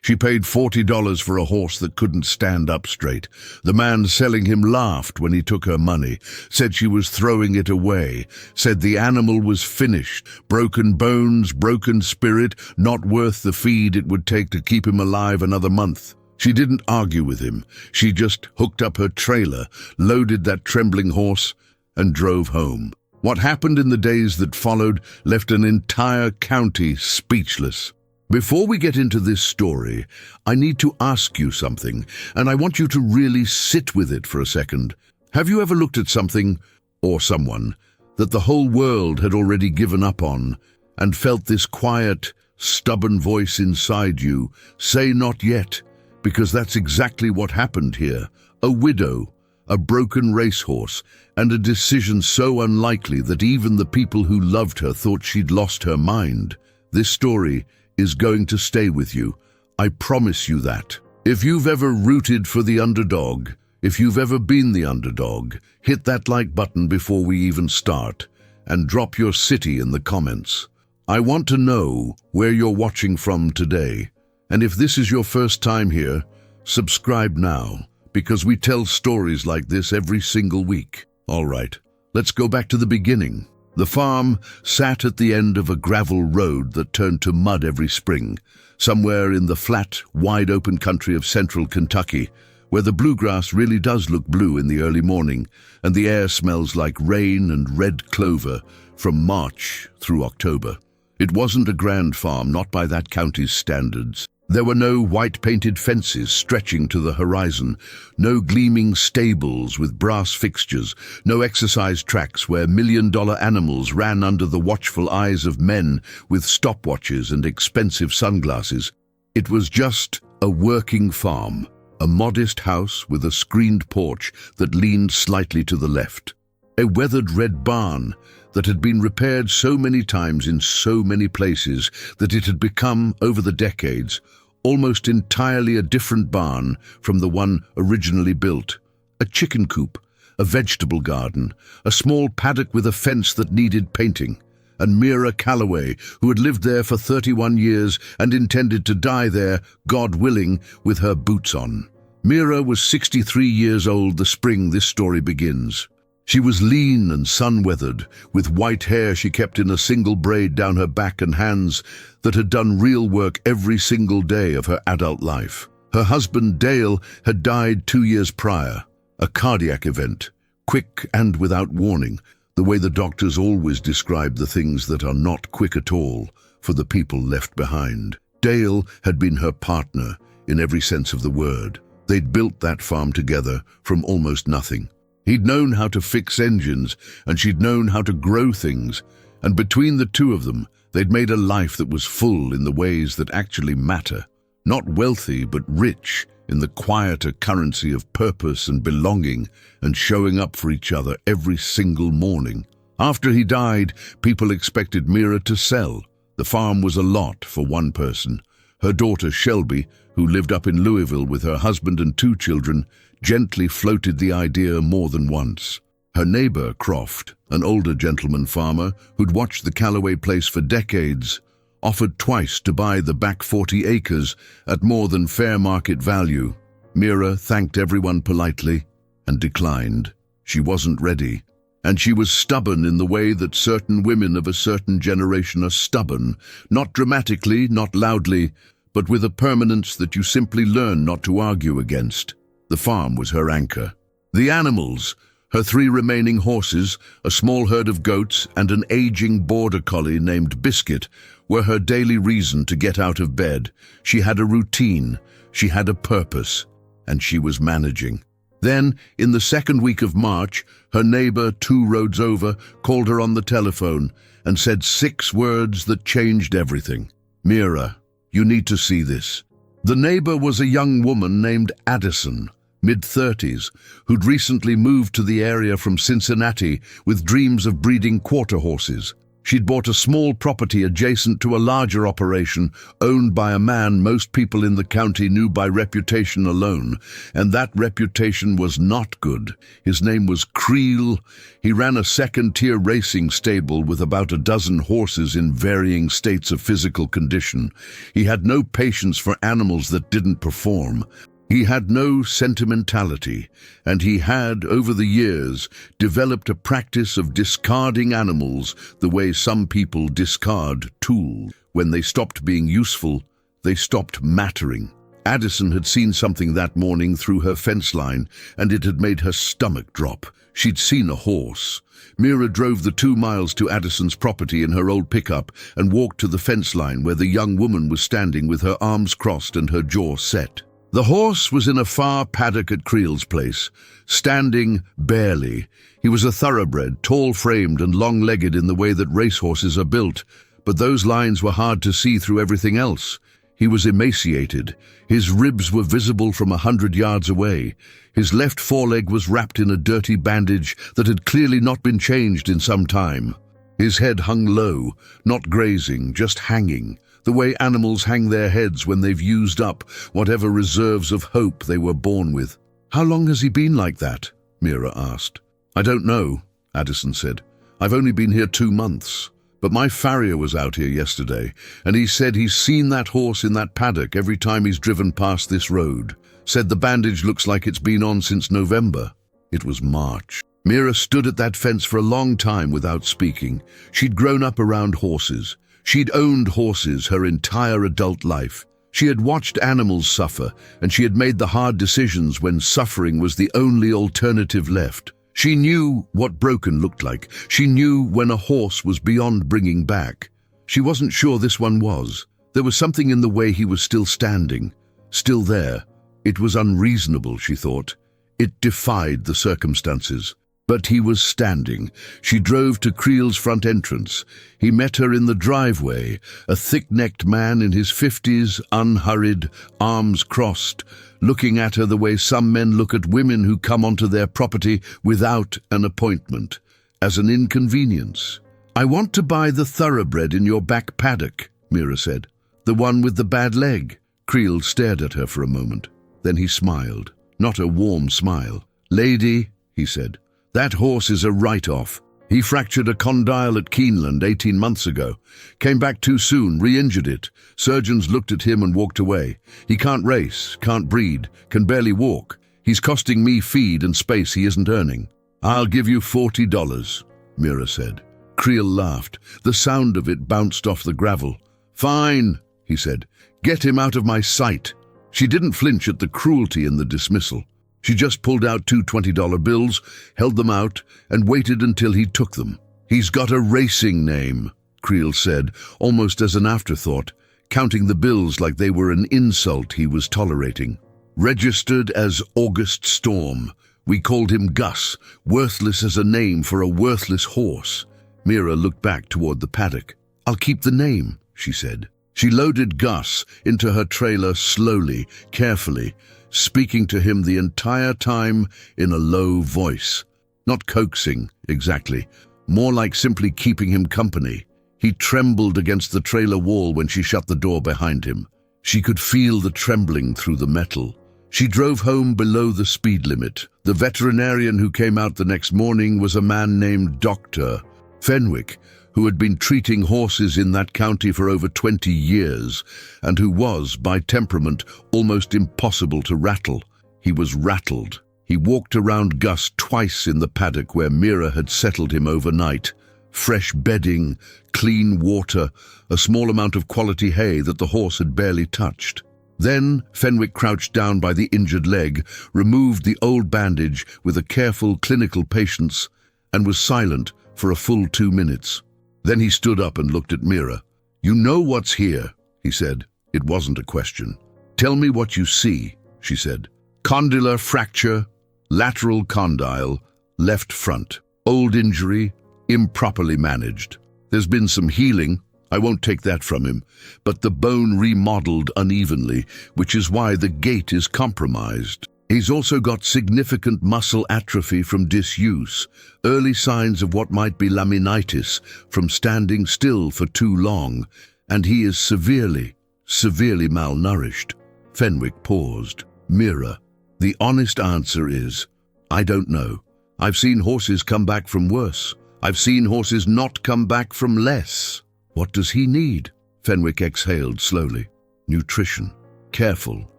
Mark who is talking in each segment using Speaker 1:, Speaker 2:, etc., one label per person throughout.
Speaker 1: She paid $40 for a horse that couldn't stand up straight. The man selling him laughed when he took her money, said she was throwing it away, said the animal was finished, broken bones, broken spirit, not worth the feed it would take to keep him alive another month. She didn't argue with him. She just hooked up her trailer, loaded that trembling horse, and drove home. What happened in the days that followed left an entire county speechless. Before we get into this story, I need to ask you something, and I want you to really sit with it for a second. Have you ever looked at something, or someone, that the whole world had already given up on, and felt this quiet, stubborn voice inside you say not yet? Because that's exactly what happened here. A widow, a broken racehorse, and a decision so unlikely that even the people who loved her thought she'd lost her mind. This story is going to stay with you. I promise you that. If you've ever rooted for the underdog, if you've ever been the underdog, hit that like button before we even start, and drop your city in the comments. I want to know where you're watching from today. And if this is your first time here, subscribe now, because we tell stories like this every single week. All right, let's go back to the beginning. The farm sat at the end of a gravel road that turned to mud every spring, somewhere in the flat, wide-open country of central Kentucky, where the bluegrass really does look blue in the early morning, and the air smells like rain and red clover from March through October. It wasn't a grand farm, not by that county's standards. There were no white-painted fences stretching to the horizon, no gleaming stables with brass fixtures, no exercise tracks where million-dollar animals ran under the watchful eyes of men with stopwatches and expensive sunglasses. It was just a working farm, a modest house with a screened porch that leaned slightly to the left, a weathered red barn that had been repaired so many times in so many places that it had become, over the decades, almost entirely a different barn from the one originally built. A chicken coop, a vegetable garden, a small paddock with a fence that needed painting, and Mira Calloway, who had lived there for 31 years and intended to die there, God willing, with her boots on. Mira was 63 years old the spring this story begins. She was lean and sun-weathered, with white hair she kept in a single braid down her back and hands that had done real work every single day of her adult life. Her husband, Dale, had died 2 years prior, a cardiac event, quick and without warning, the way the doctors always describe the things that are not quick at all for the people left behind. Dale had been her partner in every sense of the word. They'd built that farm together from almost nothing. He'd known how to fix engines, and she'd known how to grow things, and between the two of them, they'd made a life that was full in the ways that actually matter. Not wealthy, but rich in the quieter currency of purpose and belonging and showing up for each other every single morning. After he died, people expected Mira to sell. The farm was a lot for one person. Her daughter, Shelby, who lived up in Louisville with her husband and 2 children, gently floated the idea more than once. Her neighbor, Croft, an older gentleman farmer who'd watched the Calloway place for decades, offered twice to buy the back 40 acres at more than fair market value. Mira thanked everyone politely and declined. She wasn't ready, and she was stubborn in the way that certain women of a certain generation are stubborn, not dramatically, not loudly, but with a permanence that you simply learn not to argue against. The farm was her anchor. The animals, her 3 remaining horses, a small herd of goats, and an aging border collie named Biscuit, were her daily reason to get out of bed. She had a routine, she had a purpose, and she was managing. Then, in the second week of March, her neighbor 2 roads over called her on the telephone and said 6 words that changed everything. "Mira, you need to see this." The neighbor was a young woman named Addison, mid-30s, who'd recently moved to the area from Cincinnati with dreams of breeding quarter horses. She'd bought a small property adjacent to a larger operation owned by a man most people in the county knew by reputation alone, and that reputation was not good. His name was Creel. He ran a second-tier racing stable with about a dozen horses in varying states of physical condition. He had no patience for animals that didn't perform. He had no sentimentality, and he had, over the years, developed a practice of discarding animals the way some people discard tools. When they stopped being useful, they stopped mattering. Addison had seen something that morning through her fence line, and it had made her stomach drop. She'd seen a horse. Mira drove the 2 miles to Addison's property in her old pickup and walked to the fence line where the young woman was standing with her arms crossed and her jaw set. The horse was in a far paddock at Creel's place, standing barely. He was a thoroughbred, tall-framed and long-legged in the way that racehorses are built, but those lines were hard to see through everything else. He was emaciated. His ribs were visible from 100 yards away. His left foreleg was wrapped in a dirty bandage that had clearly not been changed in some time. His head hung low, not grazing, just hanging, the way animals hang their heads when they've used up whatever reserves of hope they were born with. "How long has he been like that?" Mira asked. "I don't know," Addison said. "I've only been here 2 months. But my farrier was out here yesterday, and he said he's seen that horse in that paddock every time he's driven past this road. Said the bandage looks like it's been on since November." It was March. Mira stood at that fence for a long time without speaking. She'd grown up around horses. She'd owned horses her entire adult life. She had watched animals suffer, and she had made the hard decisions when suffering was the only alternative left. She knew what broken looked like. She knew when a horse was beyond bringing back. She wasn't sure this one was. There was something in the way he was still standing, still there. It was unreasonable, she thought. It defied the circumstances. But he was standing. She drove to Creel's front entrance. He met her in the driveway, a thick-necked man in his 50s, unhurried, arms crossed, looking at her the way some men look at women who come onto their property without an appointment, as an inconvenience. "I want to buy the thoroughbred in your back paddock," Mira said. "The one with the bad leg." Creel stared at her for a moment. Then he smiled, not a warm smile. "Lady," he said, "that horse is a write-off. He fractured a condyle at Keeneland 18 months ago. Came back too soon, re-injured it. Surgeons looked at him and walked away. He can't race, can't breed, can barely walk. He's costing me feed and space he isn't earning." "I'll give you $40, Mira said. Creel laughed. The sound of it bounced off the gravel. "Fine," he said. "Get him out of my sight." She didn't flinch at the cruelty in the dismissal. She just pulled out 2 $20 bills, held them out, and waited until he took them. "He's got a racing name," Creel said, almost as an afterthought, counting the bills like they were an insult he was tolerating. "Registered as August Storm. We called him Gus, worthless as a name for a worthless horse." Mira looked back toward the paddock. "I'll keep the name," she said. She loaded Gus into her trailer slowly, carefully, speaking to him the entire time in a low voice. Not coaxing, exactly, more like simply keeping him company. He trembled against the trailer wall when she shut the door behind him. She could feel the trembling through the metal. She drove home below the speed limit. The veterinarian who came out the next morning was a man named Dr. Fenwick, who had been treating horses in that county for over 20 years, and who was, by temperament, almost impossible to rattle. He was rattled. He walked around Gus twice in the paddock where Mira had settled him overnight. Fresh bedding, clean water, a small amount of quality hay that the horse had barely touched. Then Fenwick crouched down by the injured leg, removed the old bandage with a careful clinical patience, and was silent for a full 2 minutes. Then he stood up and looked at Mira. "You know what's here," he said. It wasn't a question. "Tell me what you see," she said. "Condylar fracture, lateral condyle, left front. Old injury, improperly managed. There's been some healing, I won't take that from him, but the bone remodeled unevenly, which is why the gait is compromised." He's also got significant muscle atrophy from disuse, early signs of what might be laminitis from standing still for too long, and he is severely malnourished. Fenwick paused. Mira, the honest answer is, I don't know. I've seen horses come back from worse. I've seen horses not come back from less. What does he need? Fenwick exhaled slowly. Nutrition. Careful,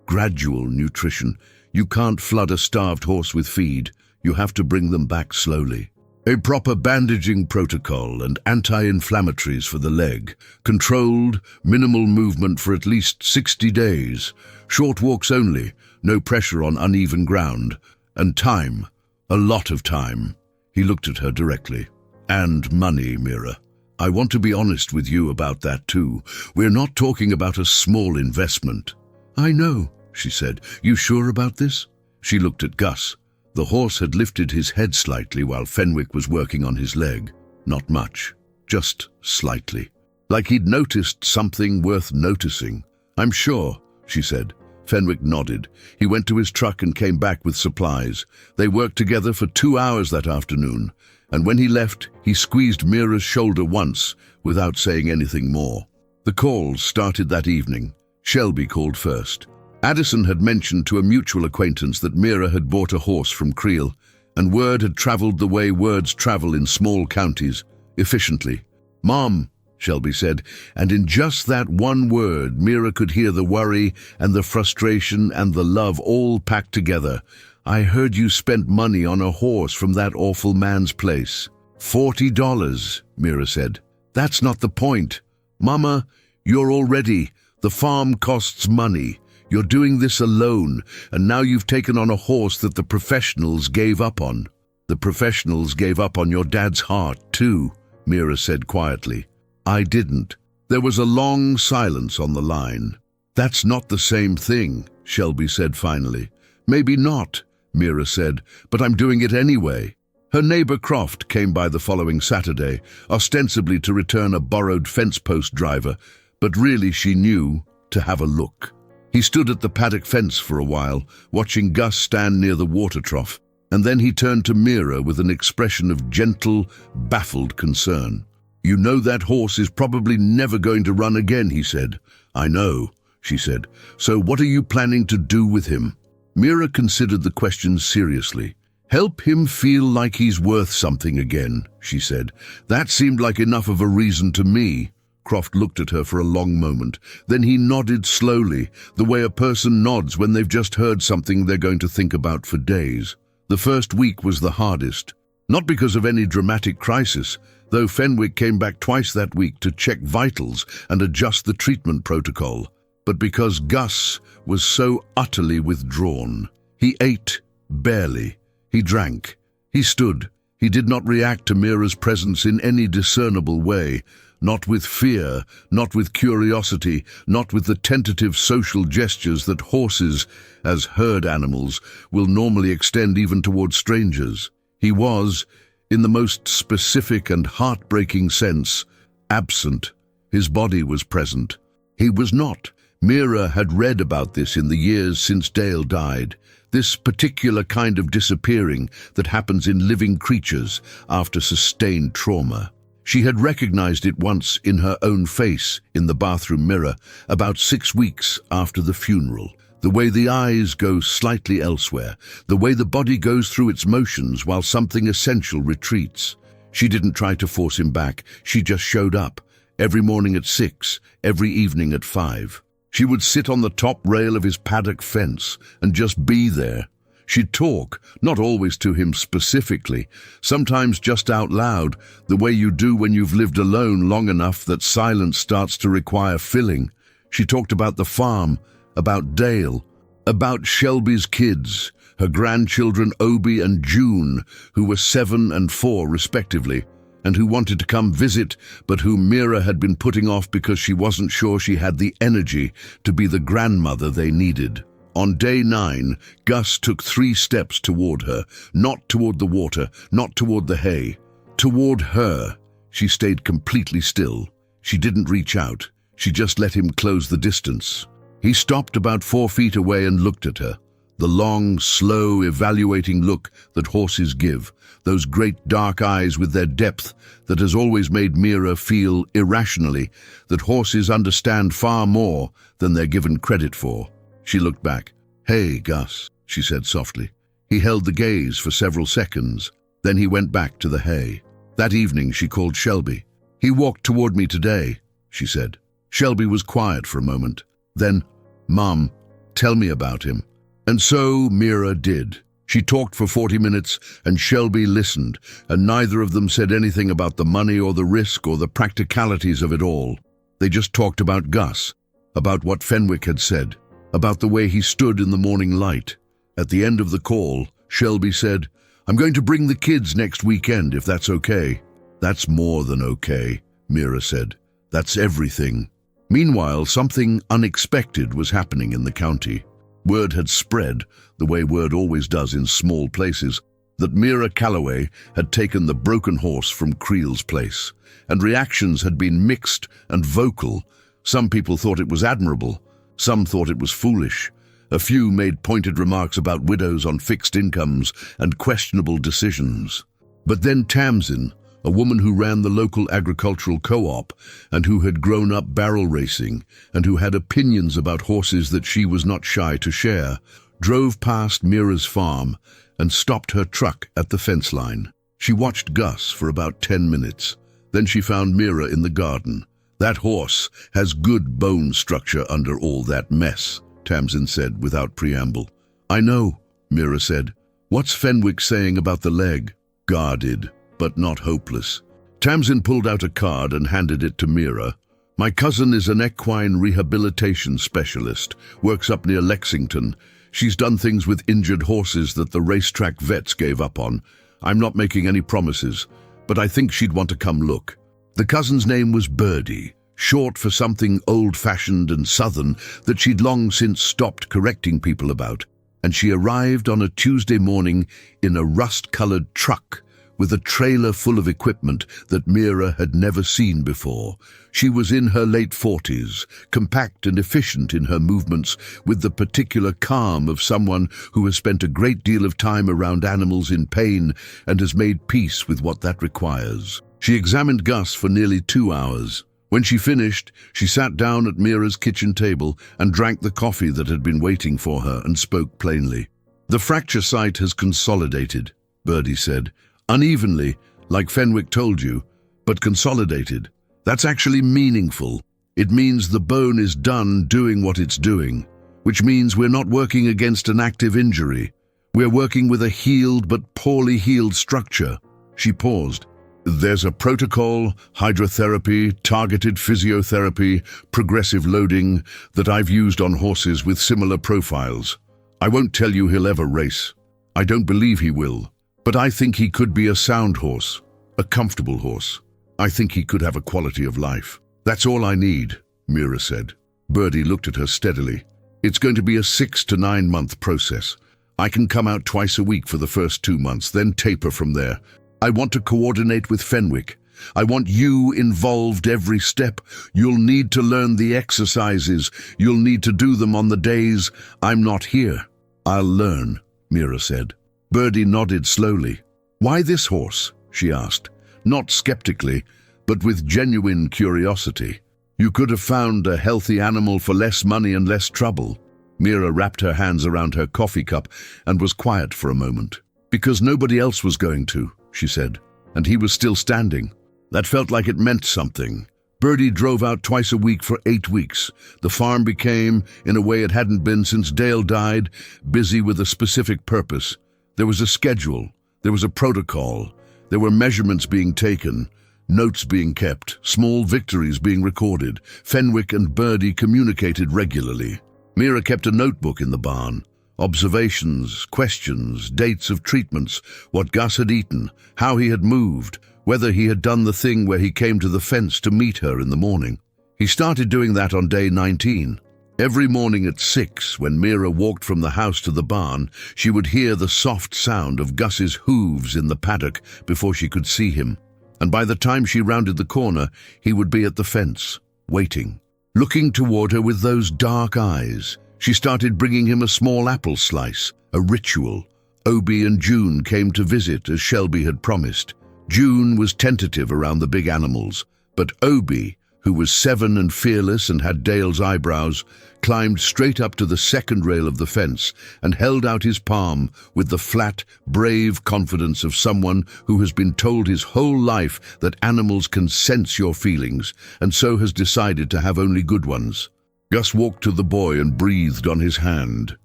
Speaker 1: gradual nutrition. You can't flood a starved horse with feed. You have to bring them back slowly. A proper bandaging protocol and anti-inflammatories for the leg. Controlled, minimal movement for at least 60 days. Short walks only, no pressure on uneven ground. And time. A lot of time. He looked at her directly. And money, Mira. I want to be honest with you about that too. We're not talking about a small investment. I know, she said. You sure about this? She looked at Gus. The horse had lifted his head slightly while Fenwick was working on his leg. Not much, just slightly. Like he'd noticed something worth noticing. I'm sure, she said. Fenwick nodded. He went to his truck and came back with supplies. They worked together for 2 hours that afternoon, and when he left, he squeezed Mira's shoulder once without saying anything more. The calls started that evening. Shelby called first. Addison had mentioned to a mutual acquaintance that Mira had bought a horse from Creel, and word had traveled the way words travel in small counties, efficiently. Mom, Shelby said, and in just that one word, Mira could hear the worry and the frustration and the love all packed together. I heard you spent money on a horse from that awful man's place. $40, Mira said. That's not the point. Mama, you're all ready. The farm costs money. You're doing this alone, and now you've taken on a horse that the professionals gave up on. The professionals gave up on your dad's heart, too, Mira said quietly. I didn't. There was a long silence on the line. That's not the same thing, Shelby said finally. Maybe not, Mira said, but I'm doing it anyway. Her neighbor Croft came by the following Saturday, ostensibly to return a borrowed fence post driver, but really she knew to have a look. He stood at the paddock fence for a while, watching Gus stand near the water trough, and then he turned to Mira with an expression of gentle, baffled concern. You know that horse is probably never going to run again, he said. I know, she said. So what are you planning to do with him? Mira considered the question seriously. Help him feel like he's worth something again, she said. That seemed like enough of a reason to me. Croft looked at her for a long moment. Then he nodded slowly, the way a person nods when they've just heard something they're going to think about for days. The first week was the hardest. Not because of any dramatic crisis, though Fenwick came back twice that week to check vitals and adjust the treatment protocol, but because Gus was so utterly withdrawn. He ate barely. He drank. He stood. He did not react to Mira's presence in any discernible way. Not with fear, not with curiosity, not with the tentative social gestures that horses, as herd animals, will normally extend even towards strangers. He was, in the most specific and heartbreaking sense, absent. His body was present. He was not. Mira had read about this in the years since Dale died, this particular kind of disappearing that happens in living creatures after sustained trauma. She had recognized it once in her own face in the bathroom mirror, about 6 weeks after the funeral. The way the eyes go slightly elsewhere, the way the body goes through its motions while something essential retreats. She didn't try to force him back, she just showed up, every morning at 6, every evening at 5. She would sit on the top rail of his paddock fence and just be there. She'd talk, not always to him specifically, sometimes just out loud, the way you do when you've lived alone long enough that silence starts to require filling. She talked about the farm, about Dale, about Shelby's kids, her grandchildren Obie and June, who were 7 and 4 respectively, and who wanted to come visit, but whom Mira had been putting off because she wasn't sure she had the energy to be the grandmother they needed. On day 9, Gus took 3 steps toward her, not toward the water, not toward the hay. Toward her. She stayed completely still. She didn't reach out. She just let him close the distance. He stopped about 4 feet away and looked at her. The long, slow, evaluating look that horses give, those great dark eyes with their depth that has always made Mira feel irrationally that horses understand far more than they're given credit for. She looked back. "Hey, Gus," she said softly. He held the gaze for several seconds. Then he went back to the hay. That evening she called Shelby. "He walked toward me today," she said. Shelby was quiet for a moment. Then, "Mom, tell me about him." And so Mira did. She talked for 40 minutes, and Shelby listened, and neither of them said anything about the money or the risk or the practicalities of it all. They just talked about Gus, about what Fenwick had said, about the way he stood in the morning light. At the end of the call, Shelby said, "I'm going to bring the kids next weekend, if that's okay." "That's more than okay," Mira said. "That's everything." Meanwhile, something unexpected was happening in the county. Word had spread, the way word always does in small places, that Mira Calloway had taken the broken horse from Creel's place, and reactions had been mixed and vocal. Some people thought it was admirable, some thought it was foolish. A few made pointed remarks about widows on fixed incomes and questionable decisions. But then Tamsin, a woman who ran the local agricultural co-op and who had grown up barrel racing and who had opinions about horses that she was not shy to share, drove past Mira's farm and stopped her truck at the fence line. She watched Gus for about 10 minutes. Then she found Mira in the garden. "That horse has good bone structure under all that mess," Tamsin said without preamble. "I know," Mira said. "What's Fenwick saying about the leg?" "Guarded, but not hopeless." Tamsin pulled out a card and handed it to Mira. "My cousin is an equine rehabilitation specialist, works up near Lexington. She's done things with injured horses that the racetrack vets gave up on. I'm not making any promises, but I think she'd want to come look." The cousin's name was Birdie, short for something old-fashioned and southern that she'd long since stopped correcting people about, and she arrived on a Tuesday morning in a rust-colored truck with a trailer full of equipment that Mira had never seen before. She was in her late 40s, compact and efficient in her movements, with the particular calm of someone who has spent a great deal of time around animals in pain and has made peace with what that requires. She examined Gus for nearly 2 hours. When she finished, she sat down at Mira's kitchen table and drank the coffee that had been waiting for her and spoke plainly. "The fracture site has consolidated," Birdie said. "Unevenly, like Fenwick told you, but consolidated. That's actually meaningful. It means the bone is done doing what it's doing, which means we're not working against an active injury. We're working with a healed but poorly healed structure." She paused. "There's a protocol, hydrotherapy, targeted physiotherapy, progressive loading that I've used on horses with similar profiles. I won't tell you he'll ever race. I don't believe he will. But I think he could be a sound horse, a comfortable horse. I think he could have a quality of life. That's all I need," Mira said. Birdie looked at her steadily. "It's going to be a 6 to 9 month process. I can come out twice a week for the first 2 months, then taper from there. I want to coordinate with Fenwick. I want you involved every step. You'll need to learn the exercises. You'll need to do them on the days I'm not here." "I'll learn," Mira said. Birdie nodded slowly. "Why this horse?" she asked, not skeptically, but with genuine curiosity. "You could have found a healthy animal for less money and less trouble." Mira wrapped her hands around her coffee cup and was quiet for a moment. "Because nobody else was going to," she said, "and he was still standing. That felt like it meant something." Birdie drove out twice a week for 8 weeks. The farm became, in a way it hadn't been since Dale died, busy with a specific purpose. There was a schedule, there was a protocol, there were measurements being taken, notes being kept, small victories being recorded. Fenwick and Birdie communicated regularly. Mira kept a notebook in the barn. Observations, questions, dates of treatments, what Gus had eaten, how he had moved, whether he had done the thing where he came to the fence to meet her in the morning. He started doing that on day 19. Every morning at 6, when Mira walked from the house to the barn, she would hear the soft sound of Gus's hooves in the paddock before she could see him. And by the time she rounded the corner, he would be at the fence, waiting, looking toward her with those dark eyes. She started bringing him a small apple slice, a ritual. Obie and June came to visit as Shelby had promised. June was tentative around the big animals, but Obie, who was 7 and fearless and had Dale's eyebrows, climbed straight up to the second rail of the fence and held out his palm with the flat, brave confidence of someone who has been told his whole life that animals can sense your feelings and so has decided to have only good ones. Gus walked to the boy and breathed on his hand.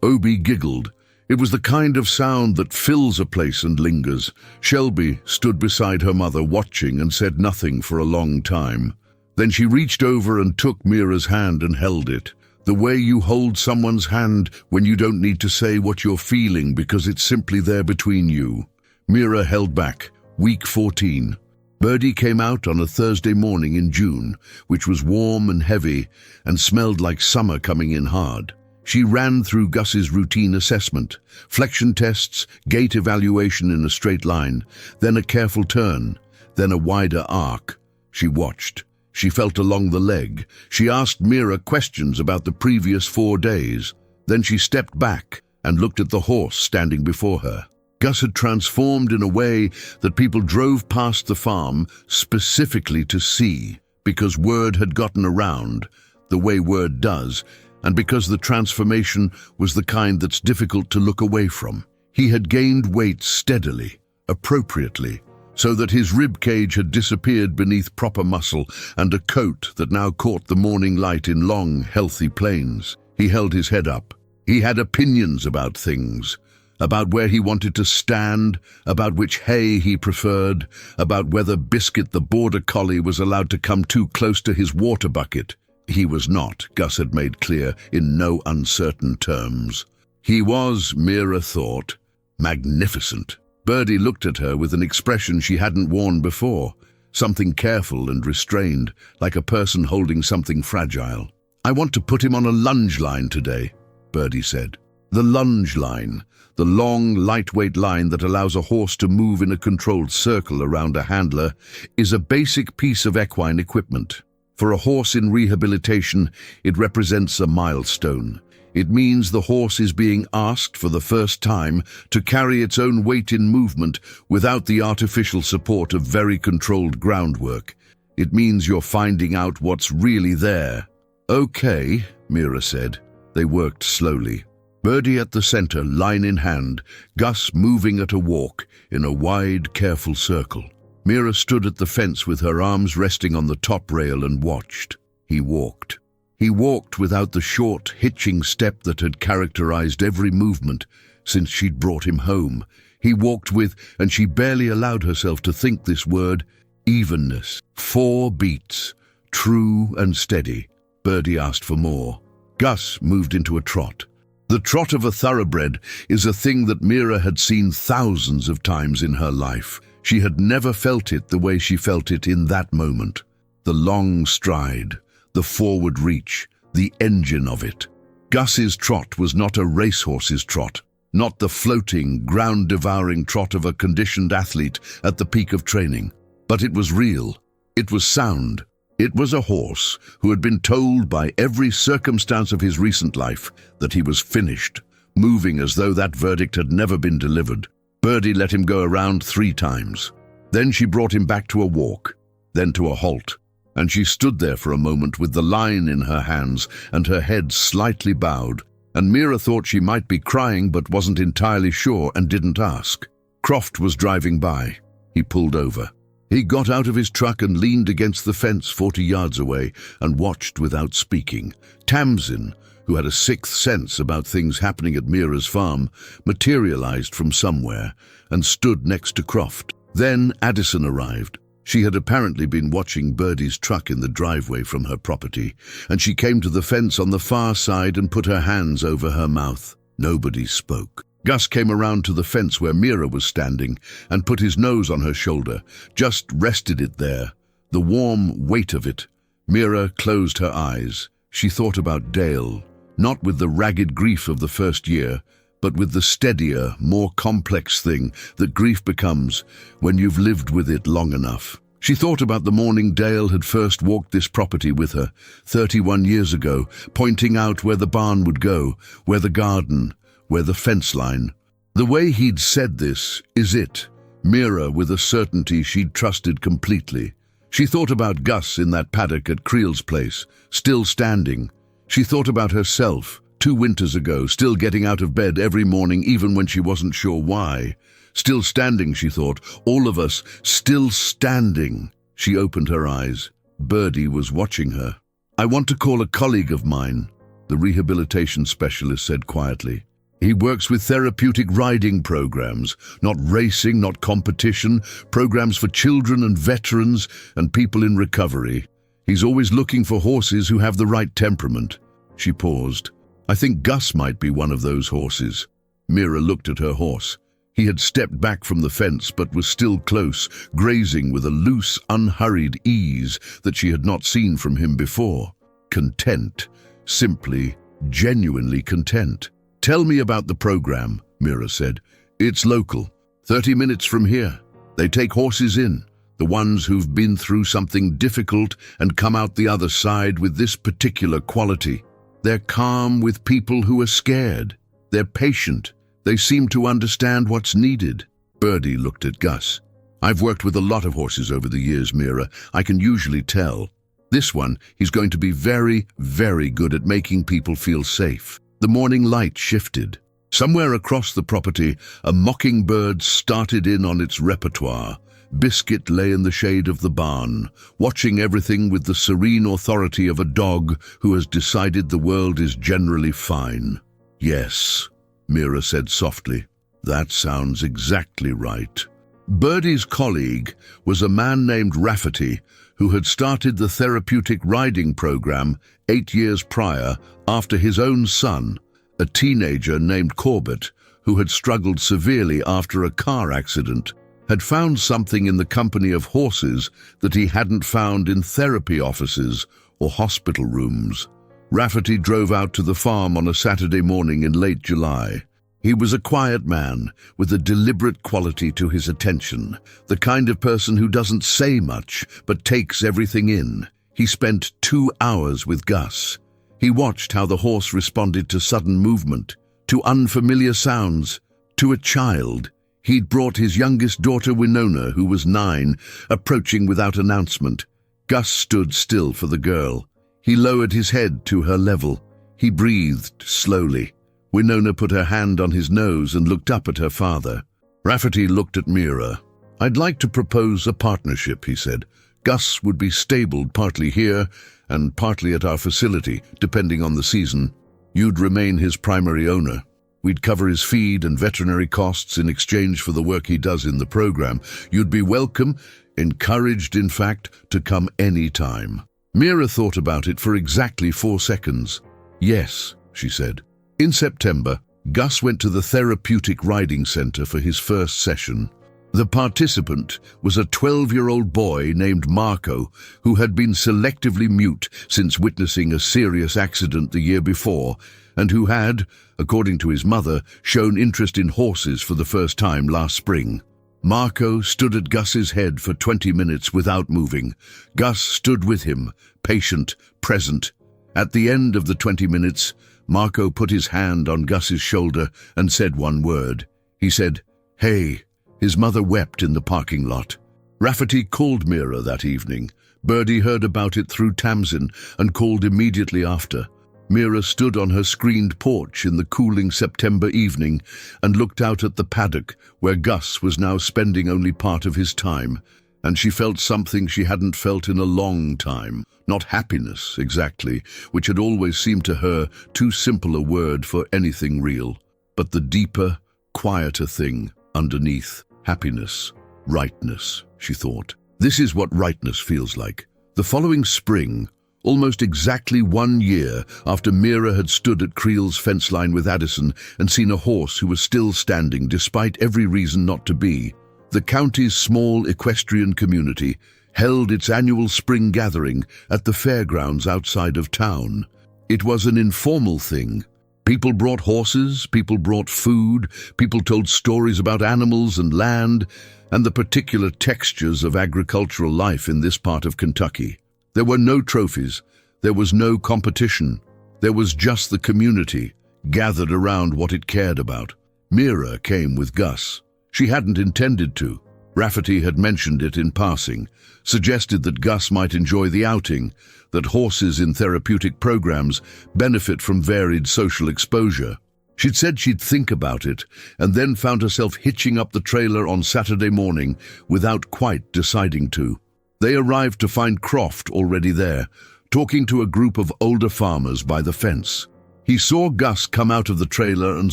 Speaker 1: Obie giggled. It was the kind of sound that fills a place and lingers. Shelby stood beside her mother watching and said nothing for a long time. Then she reached over and took Mira's hand and held it. The way you hold someone's hand when you don't need to say what you're feeling because it's simply there between you. Mira held back. Week 14. Birdie came out on a Thursday morning in June, which was warm and heavy and smelled like summer coming in hard. She ran through Gus's routine assessment, flexion tests, gait evaluation in a straight line, then a careful turn, then a wider arc. She watched. She felt along the leg. She asked Mira questions about the previous 4 days. Then she stepped back and looked at the horse standing before her. Gus had transformed in a way that people drove past the farm specifically to see, because word had gotten around, the way word does, and because the transformation was the kind that's difficult to look away from. He had gained weight steadily, appropriately, so that his rib cage had disappeared beneath proper muscle and a coat that now caught the morning light in long, healthy planes. He held his head up. He had opinions about things, about where he wanted to stand, about which hay he preferred, about whether Biscuit the border collie was allowed to come too close to his water bucket. He was not, Gus had made clear in no uncertain terms. He was, Mira thought, magnificent. Birdie looked at her with an expression she hadn't worn before, something careful and restrained, like a person holding something fragile. "I want to put him on a lunge line today," Birdie said. The lunge line, the long, lightweight line that allows a horse to move in a controlled circle around a handler, is a basic piece of equine equipment. For a horse in rehabilitation, it represents a milestone. It means the horse is being asked for the first time to carry its own weight in movement without the artificial support of very controlled groundwork. It means you're finding out what's really there. "Okay," Mira said. They worked slowly. Birdie at the center, line in hand, Gus moving at a walk in a wide, careful circle. Mira stood at the fence with her arms resting on the top rail and watched. He walked. He walked without the short, hitching step that had characterized every movement since she'd brought him home. He walked with, and she barely allowed herself to think this word, evenness. 4 beats, true and steady. Birdie asked for more. Gus moved into a trot. The trot of a thoroughbred is a thing that Mira had seen thousands of times in her life. She had never felt it the way she felt it in that moment. The long stride, the forward reach, the engine of it. Gus's trot was not a racehorse's trot, not the floating, ground-devouring trot of a conditioned athlete at the peak of training. But it was real. It was sound. It was a horse who had been told by every circumstance of his recent life that he was finished, moving as though that verdict had never been delivered. Birdie let him go around 3 times. Then she brought him back to a walk, then to a halt, and she stood there for a moment with the line in her hands and her head slightly bowed, and Mira thought she might be crying but wasn't entirely sure and didn't ask. Croft was driving by. He pulled over. He got out of his truck and leaned against the fence 40 yards away and watched without speaking. Tamsin, who had a 6th sense about things happening at Mira's farm, materialized from somewhere and stood next to Croft. Then Addison arrived. She had apparently been watching Birdie's truck in the driveway from her property, and she came to the fence on the far side and put her hands over her mouth. Nobody spoke. Gus came around to the fence where Mira was standing and put his nose on her shoulder, just rested it there, the warm weight of it. Mira closed her eyes. She thought about Dale, not with the ragged grief of the first year, but with the steadier, more complex thing that grief becomes when you've lived with it long enough. She thought about the morning Dale had first walked this property with her, 31 years ago, pointing out where the barn would go, where the garden, where the fence line. The way he'd said this, is it, Mira with a certainty she'd trusted completely. She thought about Gus in that paddock at Creel's place, still standing. She thought about herself, 2 winters ago, still getting out of bed every morning even when she wasn't sure why. Still standing, she thought, all of us, still standing. She opened her eyes. Birdie was watching her. "I want to call a colleague of mine," the rehabilitation specialist said quietly. "He works with therapeutic riding programs, not racing, not competition, programs for children and veterans and people in recovery. He's always looking for horses who have the right temperament." She paused. "I think Gus might be one of those horses." Mira looked at her horse. He had stepped back from the fence but was still close, grazing with a loose, unhurried ease that she had not seen from him before. Content. Simply, genuinely content. "Tell me about the program," Mira said. "It's local. 30 minutes from here. They take horses in, the ones who've been through something difficult and come out the other side with this particular quality. They're calm with people who are scared. They're patient. They seem to understand what's needed." Birdie looked at Gus. "I've worked with a lot of horses over the years, Mira. I can usually tell. This one, he's going to be very, very good at making people feel safe." The morning light shifted. Somewhere across the property, a mockingbird started in on its repertoire. Biscuit lay in the shade of the barn, watching everything with the serene authority of a dog who has decided the world is generally fine. "Yes," Mira said softly. "That sounds exactly right." Birdie's colleague was a man named Rafferty, who had started the therapeutic riding program 8 years prior after his own son, a teenager named Corbett, who had struggled severely after a car accident, had found something in the company of horses that he hadn't found in therapy offices or hospital rooms. Rafferty drove out to the farm on a Saturday morning in late July. He was a quiet man with a deliberate quality to his attention, the kind of person who doesn't say much but takes everything in. He spent 2 hours with Gus. He watched how the horse responded to sudden movement, to unfamiliar sounds, to a child. He'd brought his youngest daughter, Winona, who was 9, approaching without announcement. Gus stood still for the girl. He lowered his head to her level. He breathed slowly. Winona put her hand on his nose and looked up at her father. Rafferty looked at Mira. "I'd like to propose a partnership," he said. "Gus would be stabled partly here and partly at our facility, depending on the season. You'd remain his primary owner. We'd cover his feed and veterinary costs in exchange for the work he does in the program. You'd be welcome, encouraged, in fact, to come any time." Mira thought about it for exactly 4 seconds. "Yes," she said. In September, Gus went to the therapeutic riding center for his first session. The participant was a 12-year-old boy named Marco, who had been selectively mute since witnessing a serious accident the year before, and who had, according to his mother, shown interest in horses for the first time last spring. Marco stood at Gus's head for 20 minutes without moving. Gus stood with him, patient, present. At the end of the 20 minutes, Marco put his hand on Gus's shoulder and said one word. He said, "Hey." His mother wept in the parking lot. Rafferty called Mira that evening. Birdie heard about it through Tamsin and called immediately after. Mira stood on her screened porch in the cooling September evening and looked out at the paddock where Gus was now spending only part of his time, and she felt something she hadn't felt in a long time. Not happiness, exactly, which had always seemed to her too simple a word for anything real, but the deeper, quieter thing underneath. Happiness, rightness, she thought. This is what rightness feels like. The following spring, almost exactly 1 year after Mira had stood at Creel's fence line with Addison and seen a horse who was still standing despite every reason not to be, the county's small equestrian community held its annual spring gathering at the fairgrounds outside of town. It was an informal thing. People brought horses, people brought food, people told stories about animals and land, and the particular textures of agricultural life in this part of Kentucky. There were no trophies, there was no competition, there was just the community gathered around what it cared about. Mira came with Gus. She hadn't intended to. Rafferty had mentioned it in passing, suggested that Gus might enjoy the outing, that horses in therapeutic programs benefit from varied social exposure. She'd said she'd think about it, and then found herself hitching up the trailer on Saturday morning without quite deciding to. They arrived to find Croft already there, talking to a group of older farmers by the fence. He saw Gus come out of the trailer and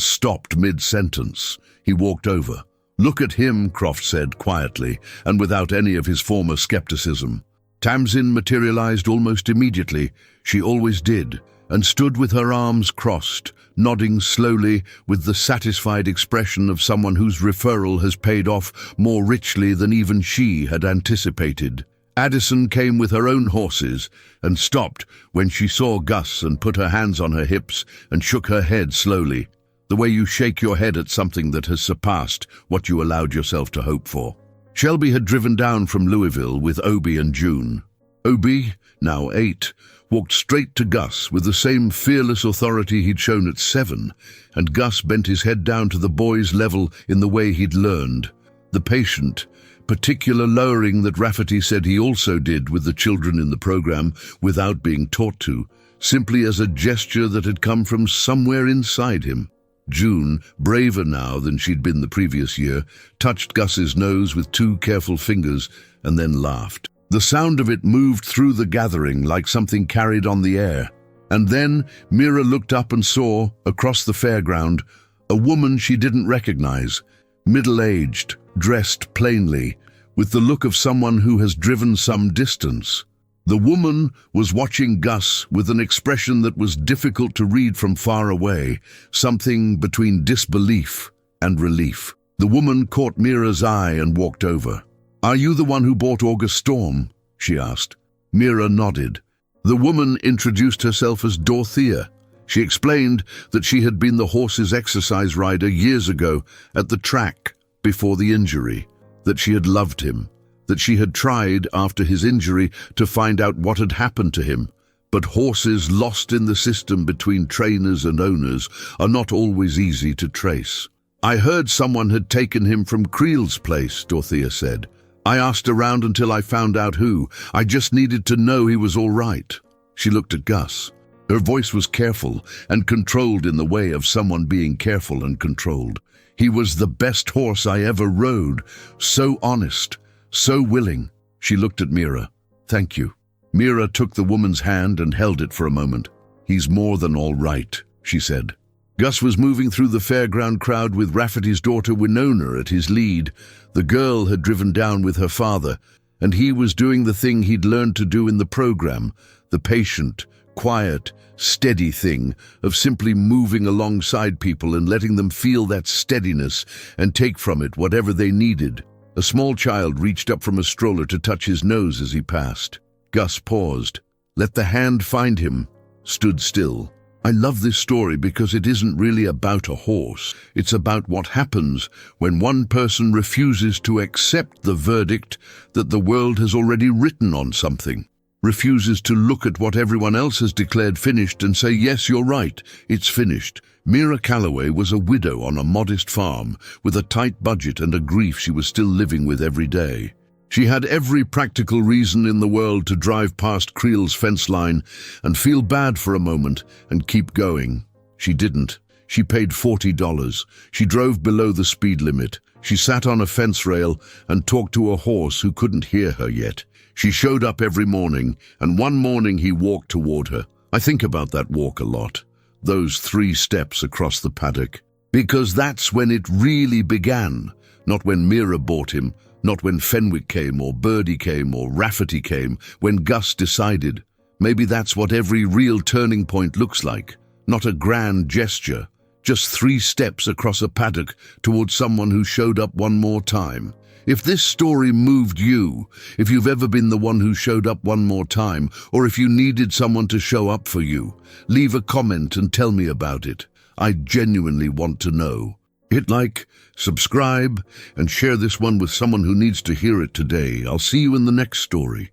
Speaker 1: stopped mid-sentence. He walked over. "Look at him," Croft said quietly, and without any of his former skepticism. Tamsin materialized almost immediately. She always did, and stood with her arms crossed, nodding slowly with the satisfied expression of someone whose referral has paid off more richly than even she had anticipated. Addison came with her own horses and stopped when she saw Gus and put her hands on her hips and shook her head slowly, the way you shake your head at something that has surpassed what you allowed yourself to hope for. Shelby had driven down from Louisville with Obie and June. Obie, now 8, walked straight to Gus with the same fearless authority he'd shown at 7, and Gus bent his head down to the boy's level in the way he'd learned. The patient, particular lowering that Rafferty said he also did with the children in the program without being taught to, simply as a gesture that had come from somewhere inside him. June, braver now than she'd been the previous year, touched Gus's nose with 2 careful fingers and then laughed. The sound of it moved through the gathering like something carried on the air. And then Mira looked up and saw, across the fairground, a woman she didn't recognize, middle-aged, dressed plainly, with the look of someone who has driven some distance. The woman was watching Gus with an expression that was difficult to read from far away, something between disbelief and relief. The woman caught Mira's eye and walked over. "Are you the one who bought August Storm?" she asked. Mira nodded. The woman introduced herself as Dorothea. She explained that she had been the horse's exercise rider years ago at the track before the injury, that she had loved him, that she had tried after his injury to find out what had happened to him. But horses lost in the system between trainers and owners are not always easy to trace. "I heard someone had taken him from Creel's place," Dorothea said. "I asked around until I found out who. I just needed to know he was all right." She looked at Gus. Her voice was careful and controlled in the way of someone being careful and controlled. "He was the best horse I ever rode. So honest, so willing." She looked at Mira. "Thank you." Mira took the woman's hand and held it for a moment. "He's more than all right," she said. Gus was moving through the fairground crowd with Rafferty's daughter Winona at his lead. The girl had driven down with her father, and he was doing the thing he'd learned to do in the program, the patient, quiet, steady thing of simply moving alongside people and letting them feel that steadiness and take from it whatever they needed. A small child reached up from a stroller to touch his nose as he passed. Gus paused, let the hand find him, stood still. I love this story because it isn't really about a horse. It's about what happens when one person refuses to accept the verdict that the world has already written on something, refuses to look at what everyone else has declared finished and say, yes, you're right, it's finished. Mira Calloway was a widow on a modest farm with a tight budget and a grief she was still living with every day. She had every practical reason in the world to drive past Creel's fence line and feel bad for a moment and keep going. She didn't. She paid $40. She drove below the speed limit. She sat on a fence rail and talked to a horse who couldn't hear her yet. She showed up every morning, and one morning he walked toward her. I think about that walk a lot. Those 3 steps across the paddock. Because that's when it really began. Not when Mira bought him, not when Fenwick came or Birdie came or Rafferty came, when Gus decided. Maybe that's what every real turning point looks like. Not a grand gesture, just 3 steps across a paddock towards someone who showed up one more time. If this story moved you, if you've ever been the one who showed up one more time, or if you needed someone to show up for you, leave a comment and tell me about it. I genuinely want to know. Hit like, subscribe, and share this one with someone who needs to hear it today. I'll see you in the next story.